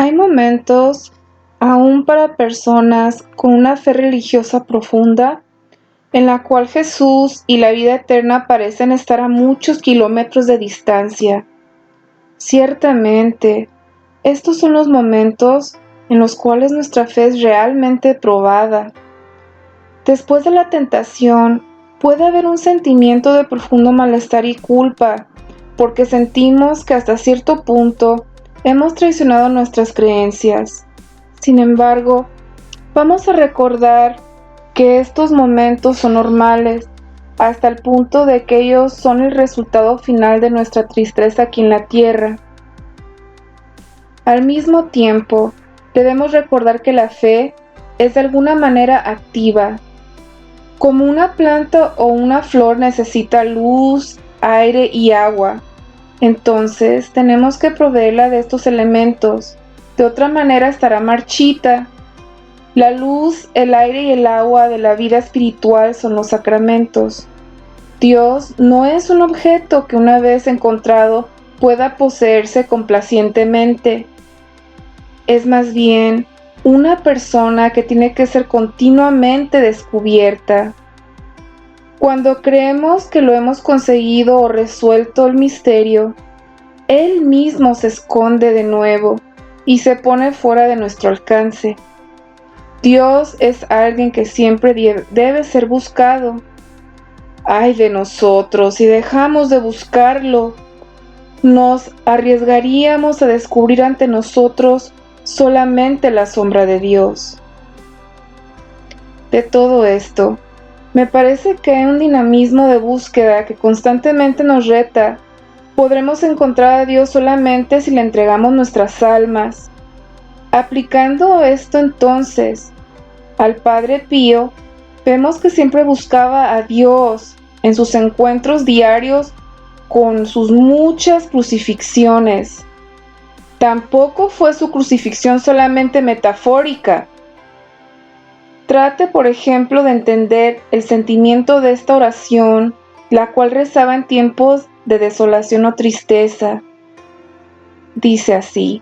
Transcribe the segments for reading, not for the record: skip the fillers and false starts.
Hay momentos, aún para personas con una fe religiosa profunda, en la cual Jesús y la vida eterna parecen estar a muchos kilómetros de distancia. Ciertamente, estos son los momentos en los cuales nuestra fe es realmente probada. Después de la tentación, puede haber un sentimiento de profundo malestar y culpa, porque sentimos que hasta cierto punto hemos traicionado nuestras creencias. Sin embargo, vamos a recordar que estos momentos son normales, hasta el punto de que ellos son el resultado final de nuestra tristeza aquí en la tierra. Al mismo tiempo, debemos recordar que la fe es de alguna manera activa. Como una planta o una flor necesita luz, aire y agua, entonces tenemos que proveerla de estos elementos, de otra manera estará marchita. La luz, el aire y el agua de la vida espiritual son los sacramentos. Dios no es un objeto que una vez encontrado pueda poseerse complacientemente. Es más bien una persona que tiene que ser continuamente descubierta. Cuando creemos que lo hemos conseguido o resuelto el misterio, Él mismo se esconde de nuevo y se pone fuera de nuestro alcance. Dios es alguien que siempre debe ser buscado. ¡Ay de nosotros si dejamos de buscarlo! Nos arriesgaríamos a descubrir ante nosotros solamente la sombra de Dios. De todo esto, me parece que hay un dinamismo de búsqueda que constantemente nos reta. Podremos encontrar a Dios solamente si le entregamos nuestras almas. Aplicando esto entonces al Padre Pío, vemos que siempre buscaba a Dios en sus encuentros diarios con sus muchas crucifixiones. Tampoco fue su crucifixión solamente metafórica. Trate, por ejemplo, de entender el sentimiento de esta oración, la cual rezaba en tiempos de desolación o tristeza. Dice así: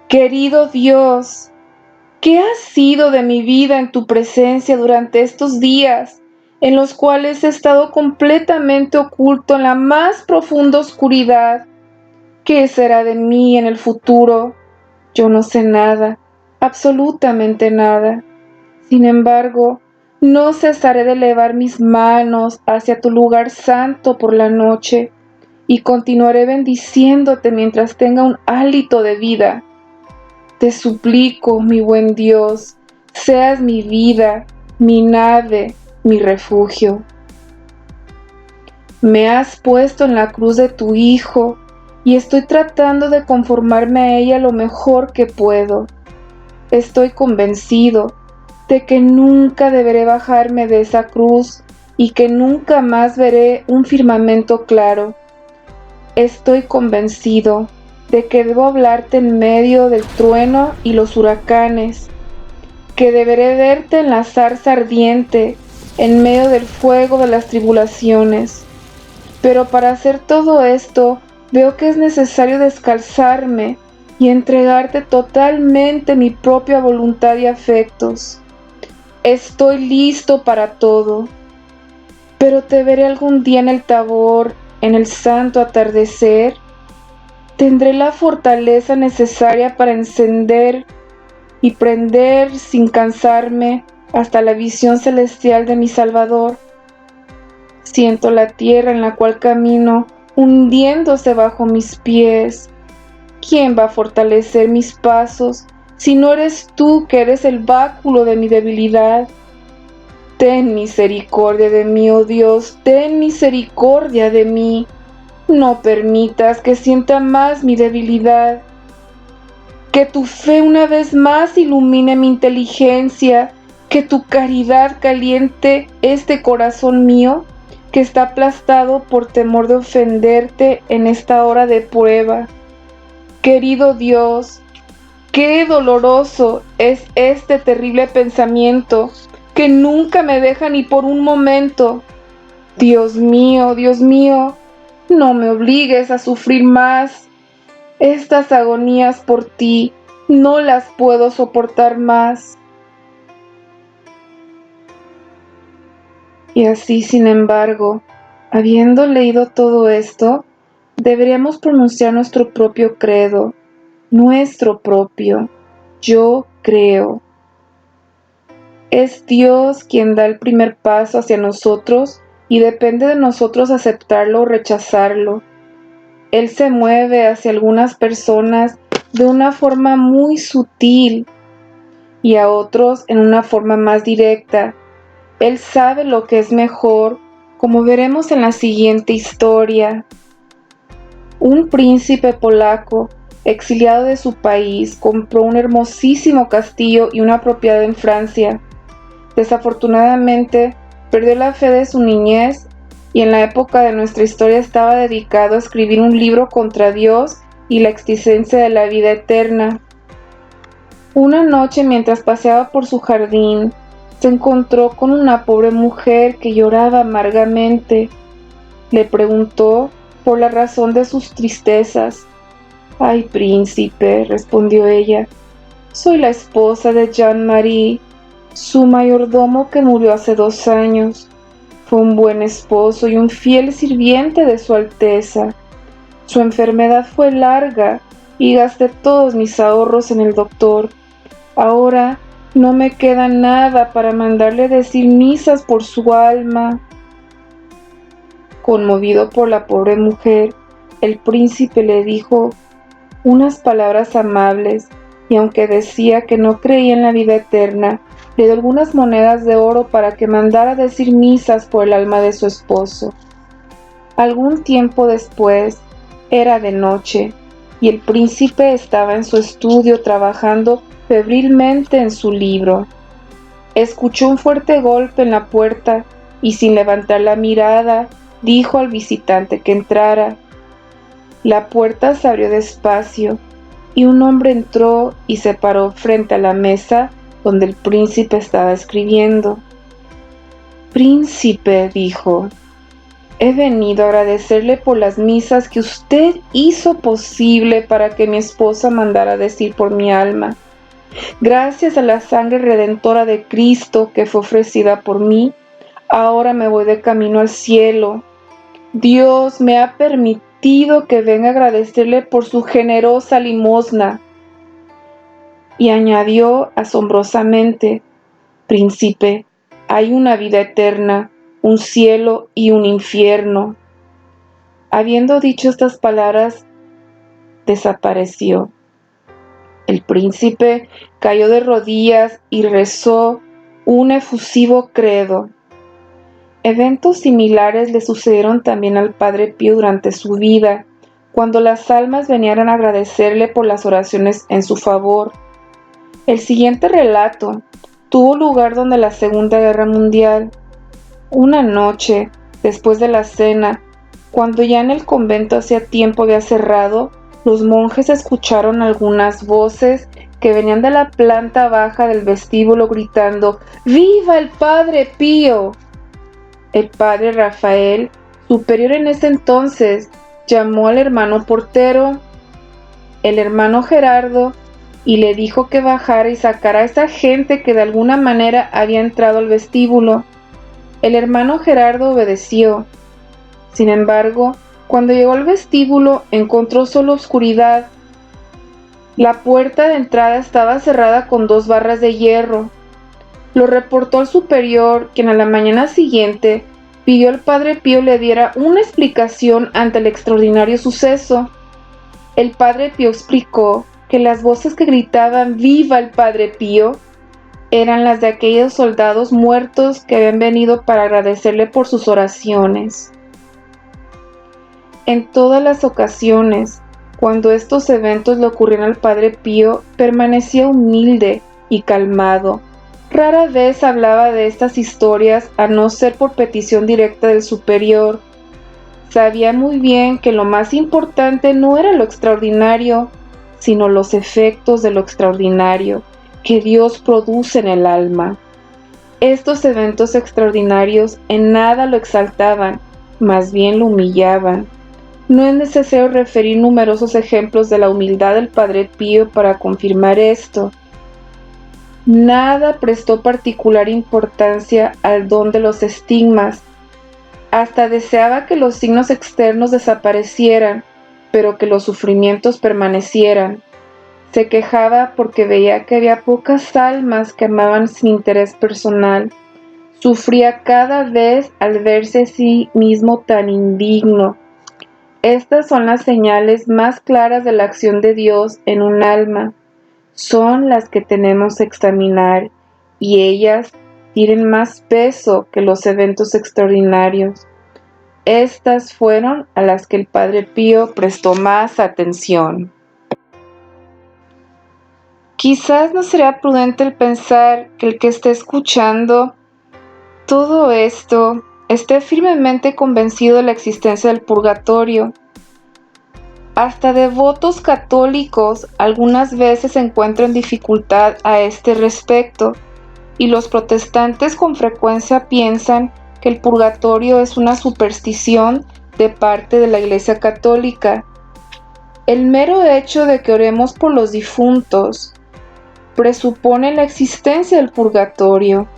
Querido Dios, ¿qué ha sido de mi vida en tu presencia durante estos días, en los cuales he estado completamente oculto en la más profunda oscuridad? ¿Qué será de mí en el futuro? Yo no sé nada, absolutamente nada. Sin embargo, no cesaré de elevar mis manos hacia tu lugar santo por la noche y continuaré bendiciéndote mientras tenga un hálito de vida. Te suplico, mi buen Dios, seas mi vida, mi nave, mi refugio. Me has puesto en la cruz de tu Hijo y estoy tratando de conformarme a ella lo mejor que puedo. Estoy convencido de que nunca deberé bajarme de esa cruz y que nunca más veré un firmamento claro. Estoy convencido de que debo hablarte en medio del trueno y los huracanes, que deberé verte en la zarza ardiente, en medio del fuego de las tribulaciones. Pero para hacer todo esto, veo que es necesario descalzarme y entregarte totalmente mi propia voluntad y afectos. Estoy listo para todo, pero te veré algún día en el Tabor, en el santo atardecer. Tendré la fortaleza necesaria para encender y prender sin cansarme hasta la visión celestial de mi Salvador. Siento la tierra en la cual camino hundiéndose bajo mis pies. ¿Quién va a fortalecer mis pasos si no eres tú, que eres el báculo de mi debilidad? Ten misericordia de mí, oh Dios, ten misericordia de mí. No permitas que sienta más mi debilidad. Que tu fe una vez más ilumine mi inteligencia, que tu caridad caliente este corazón mío, que está aplastado por temor de ofenderte en esta hora de prueba. Querido Dios, qué doloroso es este terrible pensamiento, que nunca me deja ni por un momento. Dios mío, no me obligues a sufrir más estas agonías por ti, No las puedo soportar más. Y así, sin embargo, habiendo leído todo esto, deberíamos pronunciar nuestro propio credo, nuestro propio yo creo. Es Dios quien da el primer paso hacia nosotros y depende de nosotros aceptarlo o rechazarlo. Él se mueve hacia algunas personas de una forma muy sutil y a otros en una forma más directa. Él sabe lo que es mejor, como veremos en la siguiente historia. Un príncipe polaco, exiliado de su país, compró un hermosísimo castillo y una propiedad en Francia. Desafortunadamente, perdió la fe de su niñez y en la época de nuestra historia estaba dedicado a escribir un libro contra Dios y la existencia de la vida eterna. Una noche, mientras paseaba por su jardín, se encontró con una pobre mujer que lloraba amargamente. Le preguntó por la razón de sus tristezas. «Ay, príncipe», respondió ella, «soy la esposa de Jean-Marie, su mayordomo que murió hace 2 años. Fue un buen esposo y un fiel sirviente de su Alteza. Su enfermedad fue larga y gasté todos mis ahorros en el doctor. Ahora no me queda nada para mandarle decir misas por su alma». Conmovido por la pobre mujer, el príncipe le dijo unas palabras amables, y aunque decía que no creía en la vida eterna, le dio algunas monedas de oro para que mandara decir misas por el alma de su esposo. Algún tiempo después, era de noche, y el príncipe estaba en su estudio trabajando febrilmente en su libro. Escuchó un fuerte golpe en la puerta y sin levantar la mirada, dijo al visitante que entrara. La puerta se abrió despacio y un hombre entró y se paró frente a la mesa donde el príncipe estaba escribiendo. «Príncipe», dijo, «he venido a agradecerle por las misas que usted hizo posible para que mi esposa mandara decir por mi alma. Gracias a la sangre redentora de Cristo que fue ofrecida por mí, ahora me voy de camino al cielo. Dios me ha permitido que venga a agradecerle por su generosa limosna». Y añadió asombrosamente, «Príncipe, hay una vida eterna, un cielo y un infierno». Habiendo dicho estas palabras, desapareció. El príncipe cayó de rodillas y rezó un efusivo credo. Eventos similares le sucedieron también al Padre Pío durante su vida, cuando las almas venían a agradecerle por las oraciones en su favor. El siguiente relato tuvo lugar durante la Segunda Guerra Mundial. Una noche, después de la cena, cuando ya en el convento hacía tiempo había cerrado, los monjes escucharon algunas voces que venían de la planta baja del vestíbulo gritando «¡Viva el Padre Pío!». El padre Rafael, superior en ese entonces, llamó al hermano portero, el hermano Gerardo, y le dijo que bajara y sacara a esa gente que de alguna manera había entrado al vestíbulo. El hermano Gerardo obedeció. Sin embargo, cuando llegó al vestíbulo, encontró solo oscuridad. La puerta de entrada estaba cerrada con 2 barras de hierro. Lo reportó al superior, quien a la mañana siguiente pidió al Padre Pío le diera una explicación ante el extraordinario suceso. El Padre Pío explicó que las voces que gritaban «¡Viva el Padre Pío!» eran las de aquellos soldados muertos que habían venido para agradecerle por sus oraciones. En todas las ocasiones, cuando estos eventos le ocurrieron al Padre Pío, permanecía humilde y calmado. Rara vez hablaba de estas historias a no ser por petición directa del superior. Sabía muy bien que lo más importante no era lo extraordinario, sino los efectos de lo extraordinario que Dios produce en el alma. Estos eventos extraordinarios en nada lo exaltaban, más bien lo humillaban. No es necesario referir numerosos ejemplos de la humildad del Padre Pío para confirmar esto. Nada prestó particular importancia al don de los estigmas. Hasta deseaba que los signos externos desaparecieran, pero que los sufrimientos permanecieran. Se quejaba porque veía que había pocas almas que amaban sin interés personal. Sufría cada vez al verse a sí mismo tan indigno. Estas son las señales más claras de la acción de Dios en un alma. Son las que tenemos que examinar, y ellas tienen más peso que los eventos extraordinarios. Estas fueron a las que el Padre Pío prestó más atención. Quizás no sería prudente el pensar que el que esté escuchando todo esto esté firmemente convencido de la existencia del purgatorio. Hasta devotos católicos algunas veces encuentran dificultad a este respecto, y los protestantes con frecuencia piensan que el purgatorio es una superstición de parte de la Iglesia Católica. El mero hecho de que oremos por los difuntos presupone la existencia del purgatorio.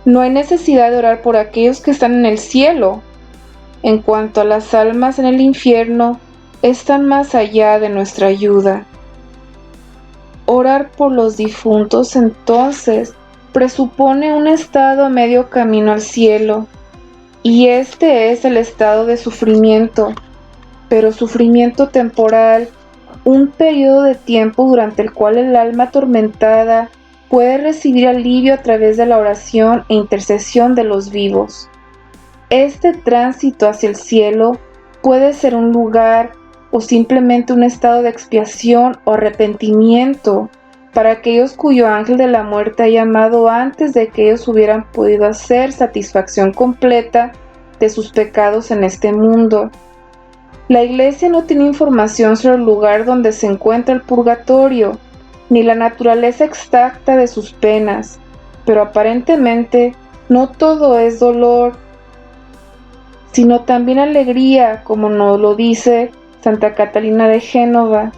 No hay necesidad de orar por aquellos que están en el cielo. En cuanto a las almas en el infierno, están más allá de nuestra ayuda. Orar por los difuntos, entonces, presupone un estado a medio camino al cielo, y este es el estado de sufrimiento, pero sufrimiento temporal, un periodo de tiempo durante el cual el alma atormentada puede recibir alivio a través de la oración e intercesión de los vivos. Este tránsito hacia el cielo puede ser un lugar o simplemente un estado de expiación o arrepentimiento para aquellos cuyo ángel de la muerte ha llamado antes de que ellos hubieran podido hacer satisfacción completa de sus pecados en este mundo. La Iglesia no tiene información sobre el lugar donde se encuentra el purgatorio, ni la naturaleza exacta de sus penas, pero aparentemente no todo es dolor, sino también alegría, como nos lo dice Santa Catalina de Génova.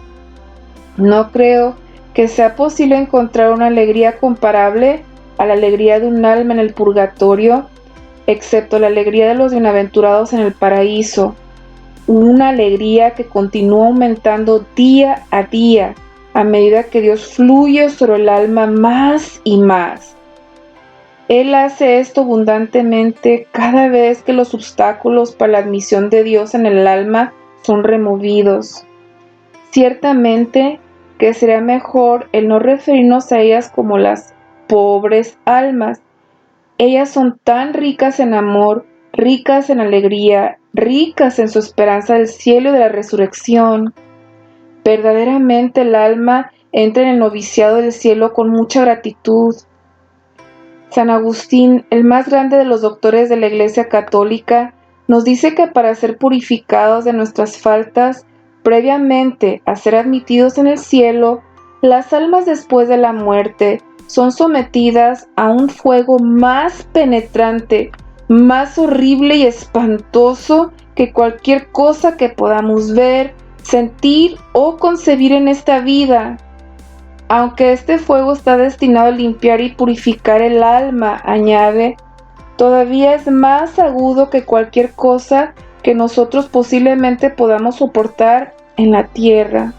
No creo que sea posible encontrar una alegría comparable a la alegría de un alma en el purgatorio, excepto la alegría de los bienaventurados en el paraíso, una alegría que continúa aumentando día a día a medida que Dios fluye sobre el alma más y más. Él hace esto abundantemente cada vez que los obstáculos para la admisión de Dios en el alma son removidos. Ciertamente que sería mejor el no referirnos a ellas como las pobres almas. Ellas son tan ricas en amor, ricas en alegría, ricas en su esperanza del cielo y de la resurrección. Verdaderamente el alma entra en el noviciado del cielo con mucha gratitud. San Agustín, el más grande de los doctores de la Iglesia Católica, nos dice que para ser purificados de nuestras faltas, previamente a ser admitidos en el cielo, las almas después de la muerte son sometidas a un fuego más penetrante, más horrible y espantoso que cualquier cosa que podamos ver, sentir o concebir en esta vida. Aunque este fuego está destinado a limpiar y purificar el alma, añade, todavía es más agudo que cualquier cosa que nosotros posiblemente podamos soportar en la tierra.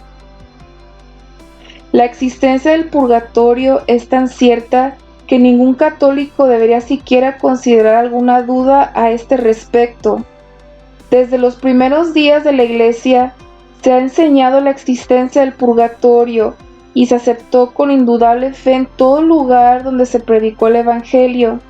La existencia del purgatorio es tan cierta que ningún católico debería siquiera considerar alguna duda a este respecto. Desde los primeros días de la Iglesia se ha enseñado la existencia del purgatorio y se aceptó con indudable fe en todo lugar donde se predicó el Evangelio.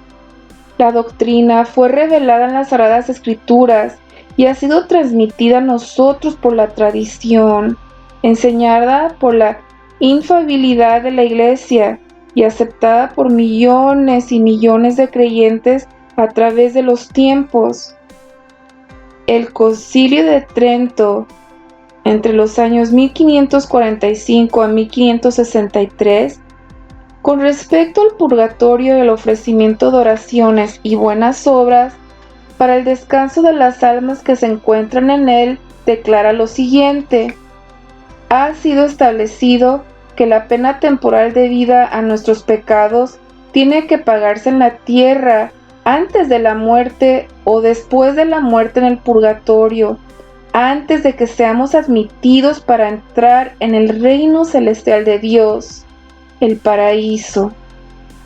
La doctrina fue revelada en las Sagradas Escrituras y ha sido transmitida a nosotros por la tradición, enseñada por la infalibilidad de la Iglesia y aceptada por millones y millones de creyentes a través de los tiempos. El Concilio de Trento, entre los años 1545 a 1563, con respecto al purgatorio y el ofrecimiento de oraciones y buenas obras para el descanso de las almas que se encuentran en él, declara lo siguiente: ha sido establecido que la pena temporal debida a nuestros pecados tiene que pagarse en la tierra antes de la muerte o después de la muerte en el purgatorio, antes de que seamos admitidos para entrar en el reino celestial de Dios, el paraíso.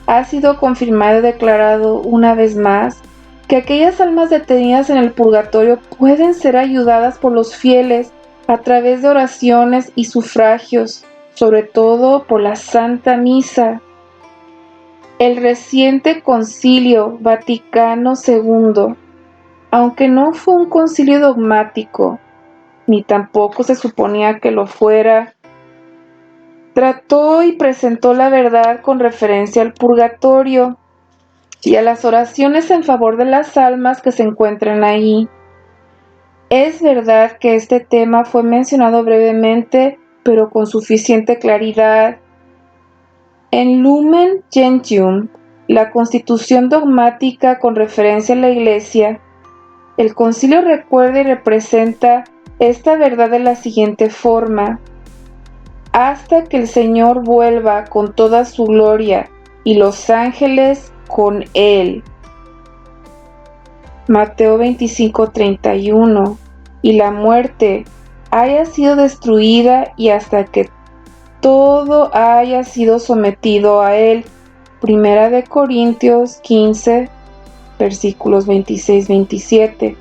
Ha sido confirmado y declarado una vez más que aquellas almas detenidas en el purgatorio pueden ser ayudadas por los fieles a través de oraciones y sufragios, sobre todo por la Santa Misa. El reciente Concilio Vaticano II, aunque no fue un concilio dogmático, ni tampoco se suponía que lo fuera, trató y presentó la verdad con referencia al purgatorio y a las oraciones en favor de las almas que se encuentran ahí. Es verdad que este tema fue mencionado brevemente, pero con suficiente claridad. En Lumen Gentium, la constitución dogmática con referencia a la Iglesia, el concilio recuerda y representa esta verdad de la siguiente forma: hasta que el Señor vuelva con toda su gloria y los ángeles con él. Mateo 25:31. Y la muerte haya sido destruida y hasta que todo haya sido sometido a él. Primera de Corintios 15, versículos 26-27.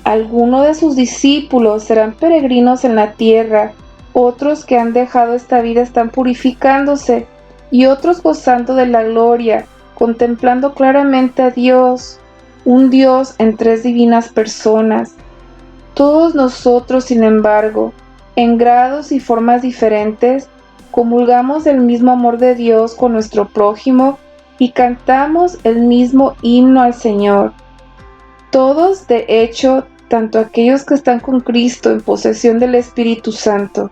Algunos de sus discípulos serán peregrinos en la tierra, otros que han dejado esta vida están purificándose, y otros gozando de la gloria, contemplando claramente a Dios, un Dios en tres divinas personas. Todos nosotros, sin embargo, en grados y formas diferentes, comulgamos del mismo amor de Dios con nuestro prójimo y cantamos el mismo himno al Señor. Todos, de hecho, tanto aquellos que están con Cristo en posesión del Espíritu Santo,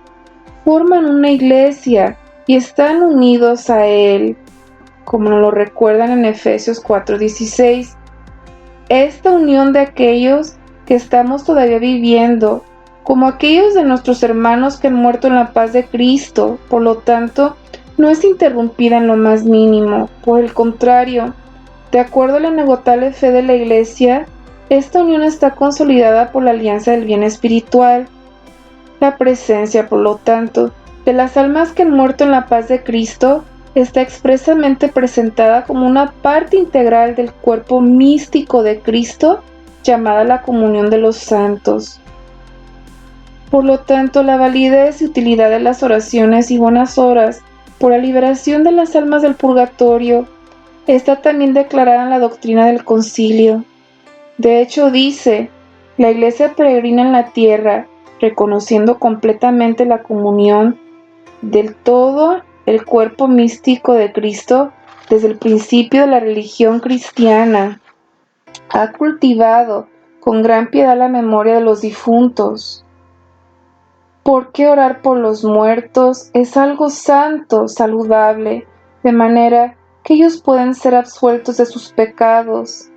forman una iglesia y están unidos a Él, como nos lo recuerdan en Efesios 4:16. Esta unión de aquellos que estamos todavía viviendo, como aquellos de nuestros hermanos que han muerto en la paz de Cristo, por lo tanto, no es interrumpida en lo más mínimo. Por el contrario, de acuerdo a la inagotable fe de la Iglesia, esta unión está consolidada por la alianza del bien espiritual. La presencia, por lo tanto, de las almas que han muerto en la paz de Cristo está expresamente presentada como una parte integral del cuerpo místico de Cristo, llamada la comunión de los santos. Por lo tanto, la validez y utilidad de las oraciones y buenas obras por la liberación de las almas del purgatorio está también declarada en la doctrina del concilio. De hecho, dice: la Iglesia peregrina en la tierra, reconociendo completamente la comunión del todo el cuerpo místico de Cristo desde el principio de la religión cristiana. Ha cultivado con gran piedad la memoria de los difuntos. ¿Por qué orar por los muertos? Es algo santo, saludable, de manera que ellos pueden ser absueltos de sus pecados.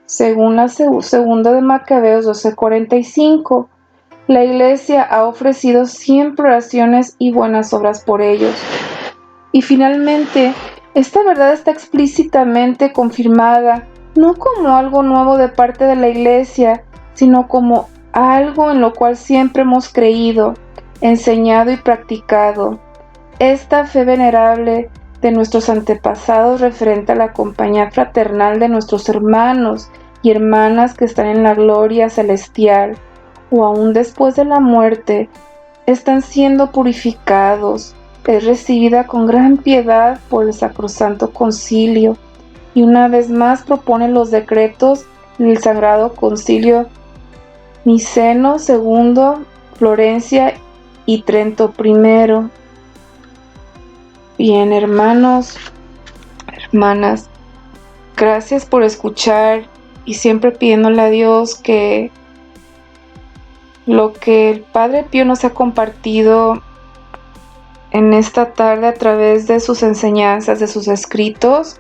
Según la segunda de Macabeos 12:45, la Iglesia ha ofrecido siempre oraciones y buenas obras por ellos. Y finalmente, esta verdad está explícitamente confirmada, no como algo nuevo de parte de la Iglesia, sino como algo en lo cual siempre hemos creído, enseñado y practicado. Esta fe venerable de nuestros antepasados referente a la compañía fraternal de nuestros hermanos y hermanas que están en la gloria celestial, o aún después de la muerte, están siendo purificados, es recibida con gran piedad por el Sacrosanto Concilio, y una vez más propone los decretos del Sagrado Concilio Niceno II, Florencia y Trento I. Bien, hermanos, hermanas, gracias por escuchar y siempre pidiéndole a Dios que lo que el Padre Pío nos ha compartido en esta tarde a través de sus enseñanzas, de sus escritos,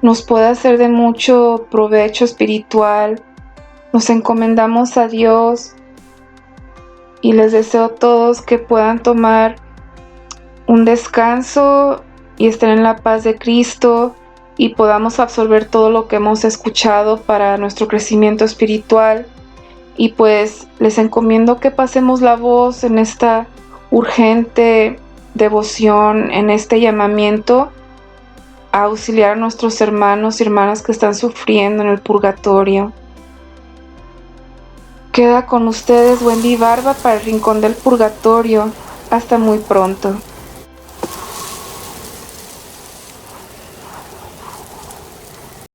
nos pueda ser de mucho provecho espiritual. Nos encomendamos a Dios y les deseo a todos que puedan tomar un descanso y estén en la paz de Cristo y podamos absorber todo lo que hemos escuchado para nuestro crecimiento espiritual. Y pues les encomiendo que pasemos la voz en esta urgente devoción, en este llamamiento a auxiliar a nuestros hermanos y hermanas que están sufriendo en el purgatorio. Queda con ustedes Wendy Barba para el Rincón del Purgatorio. Hasta muy pronto.